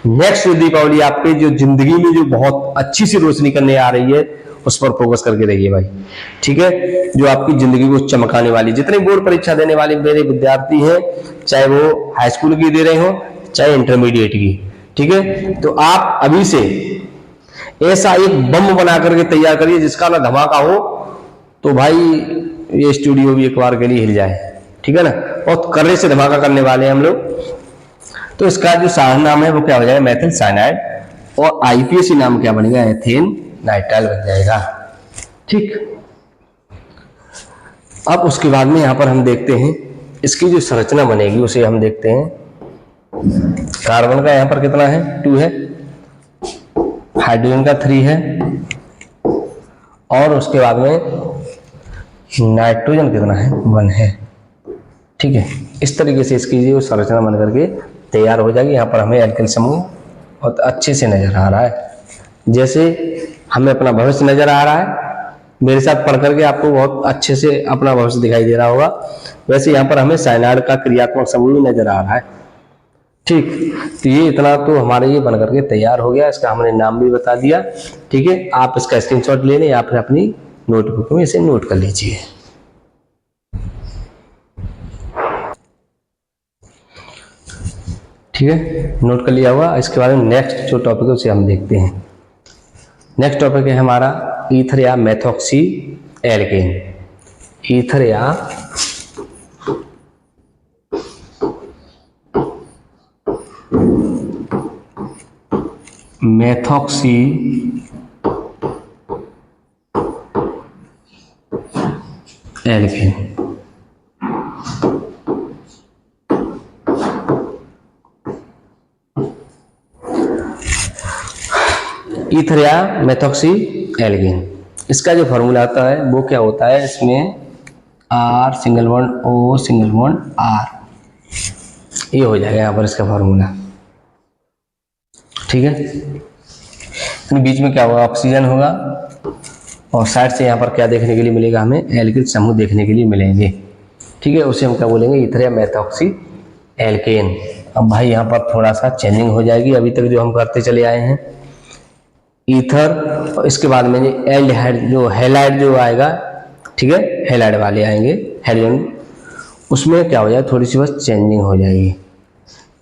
नेक्स्ट जो दीपावली आपके जो जिंदगी में जो बहुत अच्छी सी रोशनी करने आ रही है उस पर फोकस करके रहिए भाई। ठीक है, जो आपकी जिंदगी को चमकाने वाली, जितने बोर्ड परीक्षा देने वाले मेरे विद्यार्थी हैं, चाहे वो हाई स्कूल की दे रहे हो चाहे इंटरमीडिएट की, ठीक है, तो आप अभी से ऐसा एक बम बना करके तैयार करिए जिसका ना धमाका हो तो भाई ये स्टूडियो भी एक बार के लिए हिल जाए। ठीक है ना, बहुत कर्रे से धमाका करने वाले हैं हम लोग। तो इसका जो साधारण नाम है वो क्या हो जाएगा? मेथिल साइनाइड, और आईपीएसी नाम क्या बनेगा? एथेन नाइट्राइल बन जाएगा। ठीक, अब उसके बाद में यहां पर हम देखते हैं इसकी जो संरचना बनेगी उसे हम देखते हैं। कार्बन का यहां पर कितना है? 2 है, हाइड्रोजन का 3 है, और उसके बाद में नाइट्रोजन कितना है? 1 है। ठीक है, इस तरीके से इसकी जो संरचना बन करके तैयार हो जाएगी। यहाँ पर हमें एल्केन समूह बहुत अच्छे से नजर आ रहा है, जैसे हमें अपना भविष्य नजर आ रहा है। मेरे साथ पढ़ करके आपको बहुत अच्छे से अपना भविष्य दिखाई दे रहा होगा, वैसे यहाँ पर हमें साइनाइड का क्रियात्मक समूह भी नजर आ रहा है। ठीक, तो ये इतना तो हमारे ये बन करके तैयार हो गया। इसका हमने नाम भी बता दिया। ठीक है, आप इसका स्क्रीनशॉट ले लें या फिर अपनी नोटबुक में इसे नोट कर लीजिए। ठीक है, नोट कर लिया हुआ। इसके बाद में नेक्स्ट जो टॉपिक है उसे हम देखते हैं। नेक्स्ट टॉपिक है हमारा ईथर या मेथॉक्सी एल्केन। ईथर या मेथॉक्सी एल्केन। ईथर या मेथॉक्सी एल्केन, इसका जो फॉर्मूला आता है वो क्या होता है? इसमें R single bond O single bond R, ये हो जाएगा यहाँ पर इसका फॉर्मूला। ठीक है, बीच में क्या होगा? ऑक्सीजन होगा, और साइड से यहाँ पर क्या देखने के लिए मिलेगा? हमें एल्किल समूह देखने के लिए मिलेंगे। ठीक है, उसे हम क्या बोलेंगे? ईथर या मेथॉक्सी एल्केन। अब भाई यहाँ पर थोड़ा सा चेंजिंग हो जाएगी, अभी तक जो हम करते चले आए हैं ईथर, और इसके बाद में एल्डिहाइड जो हैलाइड जो आएगा, ठीक है, हैलाइड वाले आएंगे हाइड्रोजन, उसमें क्या हो जाए? थोड़ी सी बस चेंजिंग हो जाएगी।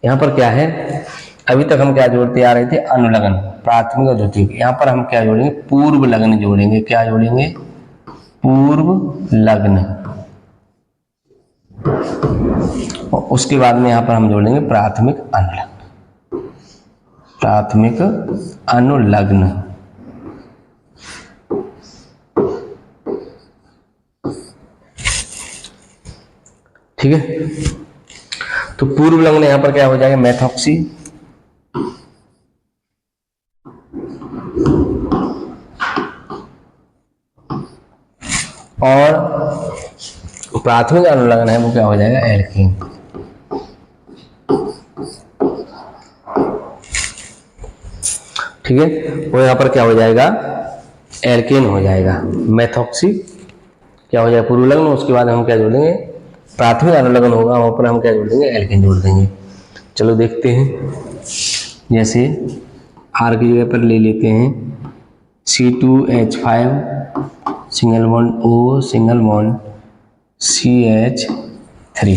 यहाँ पर क्या है? अभी तक हम क्या जोड़ते आ रहे थे? अनुलग्न, प्राथमिक और द्वितीयक। यहाँ पर हम क्या जोड़ेंगे? पूर्व लग्न जोड़ेंगे। क्या जोड़ेंगे? पूर्व लग्न। और उसके बाद में यहाँ पर हम जोड़ेंगे प्राथमिक अनुलग्न। प्राथमिक अनुलग्न। ठीक है, तो पूर्व लग्न यहाँ पर क्या हो जाएगा? मेथॉक्सी, और प्राथमिक अनुलग्न है वो क्या हो जाएगा? एल्कीन। ठीक है, वो यहाँ पर क्या हो जाएगा? एल्केन हो जाएगा। मेथॉक्सी क्या हो जाएगा? पूर्व लग्न। उसके बाद हम क्या जोड़ देंगे? प्राथमिक अनुलग्न होगा, वहां पर हम क्या जोड़ देंगे? एल्केन जोड़ देंगे। चलो देखते हैं, जैसे R की जगह पर ले लेते हैं C2H5 single bond O single bond CH3,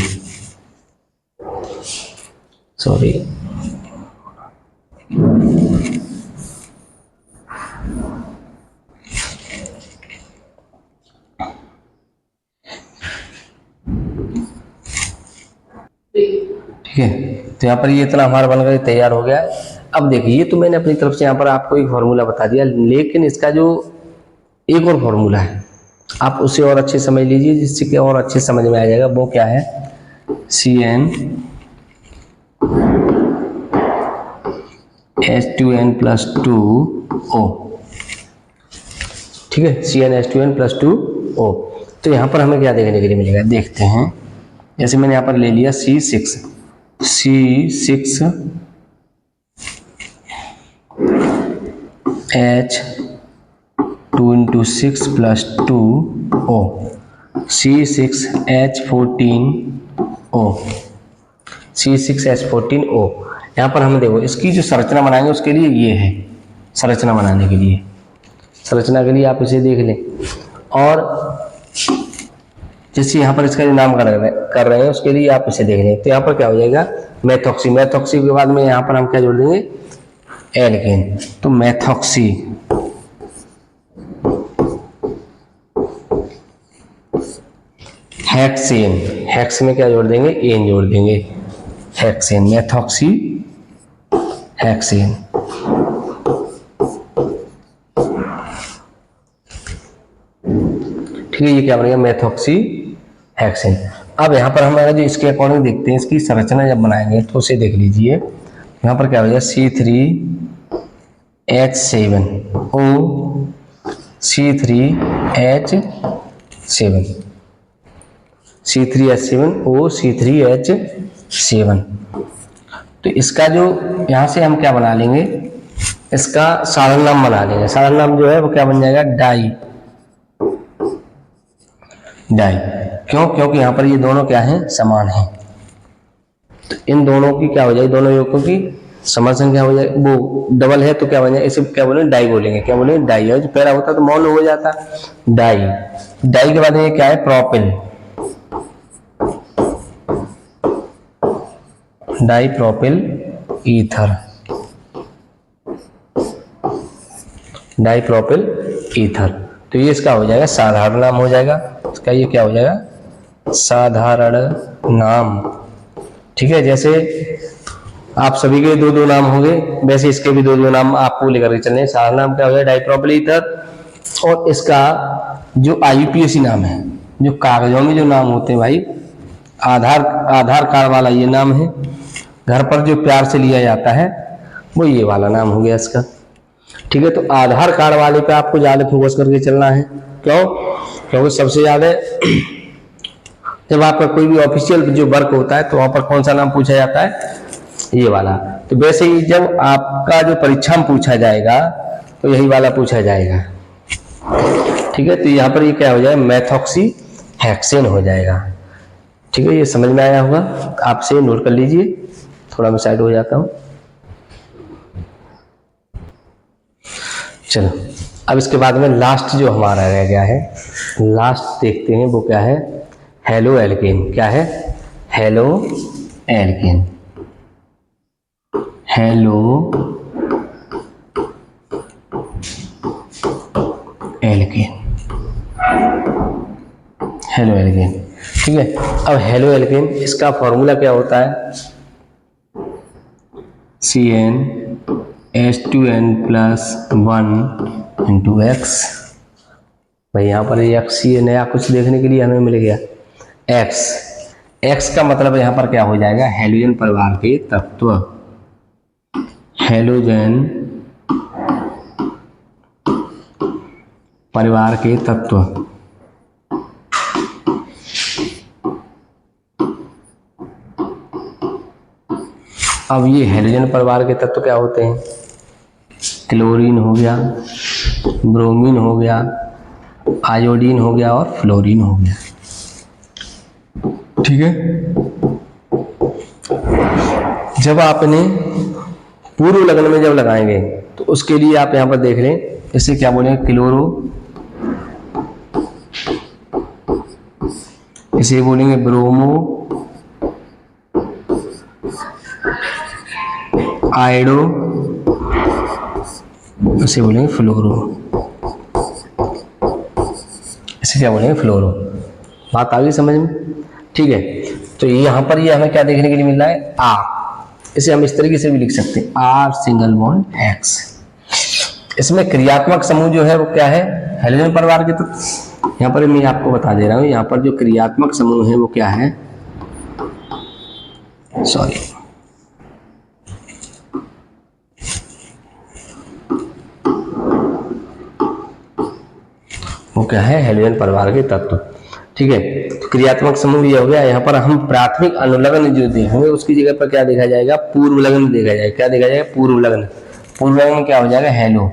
sorry, ठीक है। तो यहाँ पर ये इतना हमारा बनकर तैयार हो गया है। अब देखिए, ये तो मैंने अपनी तरफ से यहाँ पर आपको एक फॉर्मूला बता दिया, लेकिन इसका जो एक और फॉर्मूला है आप उसे और अच्छे समझ लीजिए, जिससे कि और अच्छे समझ में आ जाएगा। वो क्या है, CnH2n+2O, ठीक है, CnH2n+2O। तो यहाँ पर हमें क्या देखने के लिए मिलेगा, देखते हैं। जैसे मैंने यहाँ पर ले लिया C6 H2 × 6 + 2O, C6H14O, C6H14O। यहाँ पर हम देखो इसकी जो संरचना बनाएंगे उसके लिए ये है, संरचना बनाने के लिए, संरचना के लिए आप इसे देख लें। और जैसे यहाँ पर इसका जो नाम कर रहे हैं उसके लिए आप इसे देख लें। तो यहाँ पर क्या हो जाएगा, मेथॉक्सी। मेथॉक्सी के बाद में यहाँ पर हम क्या जोड़ देंगे, एल्केन। तो मेथॉक्सी, हेक्सेन, हेक्स में क्या जोड़ देंगे, एन जोड़ देंगे, हेक्सेन, मेथॉक्सी हेक्सेन। ठीक है, ये क्या बनेगा, मेथॉक्सी हेक्सेन। अब यहाँ पर हमारा जो इसके अकॉर्डिंग देखते हैं, इसकी संरचना जब बनाएंगे तो उसे देख लीजिए। यहाँ पर क्या हो जाएगा, C3H7O, C3H7, C3H7O, C3H7। तो इसका जो यहाँ से हम क्या बना लेंगे, इसका साधारण नाम बना लेंगे। साधारण नाम जो है वो क्या बन जाएगा, डाई। डाई क्यों, क्योंकि यहाँ पर ये दोनों क्या हैं, समान हैं। तो इन दोनों की क्या हो जाएगी, दोनों यौगिकों की समान संख्या हो जाएगी। वो डबल है तो क्या बन जाएगा, इसे क्या बोलेंगे, डाई बोलेंगे। क्या बोलेंगे, डाई। और जो पहला होता तो मौन हो जाता, डाई। डाई के बाद में क्या है, propyl, dipropyl ether, dipropyl ether. तो ये इसका हो जाएगा साधारण नाम हो जाएगा, इसका ये क्या हो जाएगा, साधारण नाम। ठीक है, जैसे आप सभी के दो दो नाम होंगे, वैसे इसके भी दो दो नाम आपको लेकर के चलने। साधारण नाम क्या हो जाएगा, डाइप्रोपिल ईथर। और इसका जो IUPAC नाम है, जो कागजों में जो नाम होते हैं भाई, आधार कार्ड वाला ये नाम है, घर पर जो प्यार से लिया जाता है वो ये वाला नाम हो गया इसका। ठीक है, तो आधार कार्ड वाले पे आपको ज्यादा फोकस करके चलना है। क्यों, क्योंकि सबसे ज्यादा जब आपका कोई भी ऑफिशियल जो वर्क होता है तो वहां पर कौन सा नाम पूछा जाता है, ये वाला। तो वैसे ही जब आपका जो परीक्षा में पूछा जाएगा तो यही वाला पूछा जाएगा। ठीक है, तो यहाँ पर ये क्या हो जाएगा, मेथॉक्सी हेक्सेन हो जाएगा। ठीक है, ये समझ में आया होगा, आपसे नोट कर लीजिए। थोड़ा मैं साइड हो जाता हूँ। चलो, अब इसके बाद में लास्ट जो हमारा रह गया है, लास्ट देखते हैं वो क्या है, हेलो एल्केन। क्या है, halo alkane, halo alkane, halo alkane. ठीक है, अब हेलो एल्केन इसका फॉर्मूला क्या होता है, CnH2n+1 × X। भाई यहाँ पर X, ये नया कुछ देखने के लिए हमें मिल गया, X। X का मतलब यहाँ पर क्या हो जाएगा, हेलोजन परिवार के तत्व, हेलोजन परिवार के तत्व। अब ये हेलोजन परिवार के तत्व क्या होते हैं, क्लोरीन हो गया, ब्रोमीन हो गया, आयोडीन हो गया और फ्लोरीन हो गया। ठीक है, जब आप इन्हें पूर्व लगन में जब लगाएंगे तो उसके लिए आप यहां पर देख लें, इसे क्या बोलेंगे, क्लोरो, इसे बोलेंगे ब्रोमो, आयोडो, इसे बोलेंगे फ्लोरो, इसे क्या बोलेंगे, फ्लोरो। बात आ गई समझ में। ठीक है, तो यहाँ पर ये हमें क्या देखने के लिए मिल रहा है, आर। इसे हम इस तरीके से भी लिख सकते हैं, R≡X। इसमें क्रियात्मक समूह जो है वो क्या है, हेलोजन परिवार के तत्व। यहाँ पर मैं आपको बता दे रहा हूँ, यहाँ पर जो क्रियात्मक समूह है वो क्या है, सॉरी, वो क्या है, हेलोजन परिवार के तत्व। ठीक है, तो क्रियात्मक समूह ये हो गया। यहाँ पर हम प्राथमिक अनुलग्न जो देखेंगे उसकी जगह पर क्या देखा जाएगा, पूर्व लग्न देखा जाएगा। क्या देखा जाएगा, पूर्व लग्न। पूर्व लग्न क्या हो जाएगा, halo.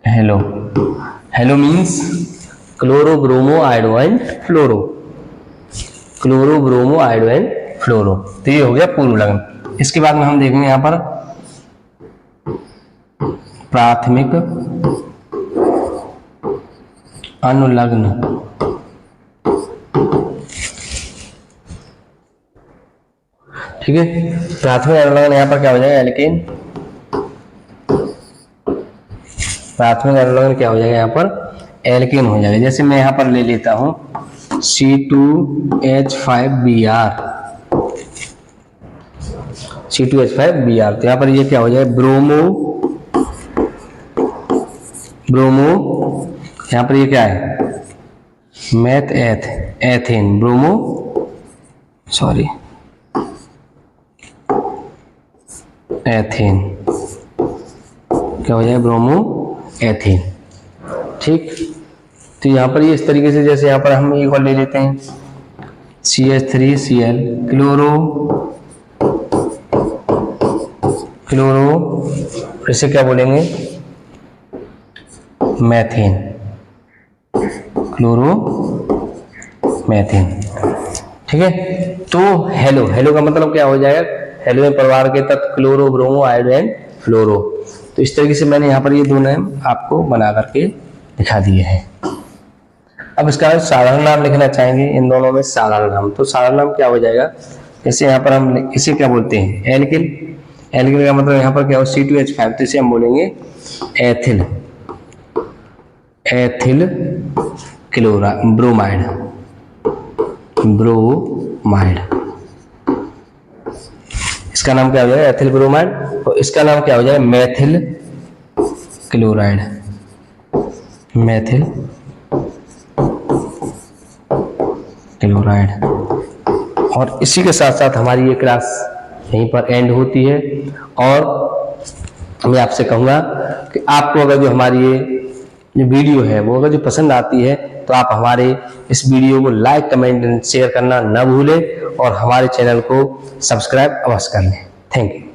Halo, halo means chloro bromo iodo and fluoro, chloro bromo iodo and fluoro. तो ये हो गया पूर्व लग्न। इसके बाद में हम देखेंगे यहाँ पर प्राथमिक अनुलग्न। ठीक है, प्राथमिक अनुलग्न यहाँ पर क्या हो जाएगा, एल्केन। प्राथमिक अनुलग्न क्या हो जाएगा, यहाँ पर एल्केन हो जाएगा। जैसे मैं यहाँ पर ले लेता हूं C2H5Br, C2H5Br। तो यहाँ पर ये क्या हो जाएगा, ब्रोमो, ब्रोमो, यहाँ पर ये क्या है, math ethane, bromo, sorry, ethane, क्या हो जाएगा, ब्रोमो एथेन। ठीक, तो यहाँ पर ये इस तरीके से, जैसे यहाँ पर हम एक और ले लेते हैं CH3Cl, क्लोरो, क्लोरो, इसे क्या बोलेंगे, मैथेन, क्लोरो मैथेन। ठीक है, तो हेलो, हेलो का मतलब क्या हो जाएगा, हेलोजन परिवार के तत्व chloro bromo iodo and fluoro. तो इस तरीके से मैंने यहाँ पर ये दो नाम आपको बना करके दिखा दिए हैं। अब इसका साधारण नाम लिखना चाहेंगे, इन दोनों में साधारण नाम। तो साधारण नाम क्या हो जाएगा, जैसे यहाँ पर हम इसे क्या बोलते हैं, एल्किल। एल्किल का मतलब यहाँ पर क्या हो, C2H5, तो इसे हम बोलेंगे एथिल, एथिल क्लोरा ब्रोमाइड, ब्रोमाइड। इसका नाम क्या हो जाएगा, एथिल ब्रोमाइड। और इसका नाम क्या हो जाएगा, मेथिल क्लोराइड, मेथिल क्लोराइड। और इसी के साथ साथ हमारी ये क्लास यहीं पर एंड होती है। और मैं आपसे कहूँगा कि आपको अगर जो हमारी ये जो वीडियो है वो अगर जो पसंद आती है तो आप हमारे इस वीडियो को लाइक, कमेंट एंड शेयर करना न भूलें और हमारे चैनल को सब्सक्राइब अवश्य कर लें। Thank you.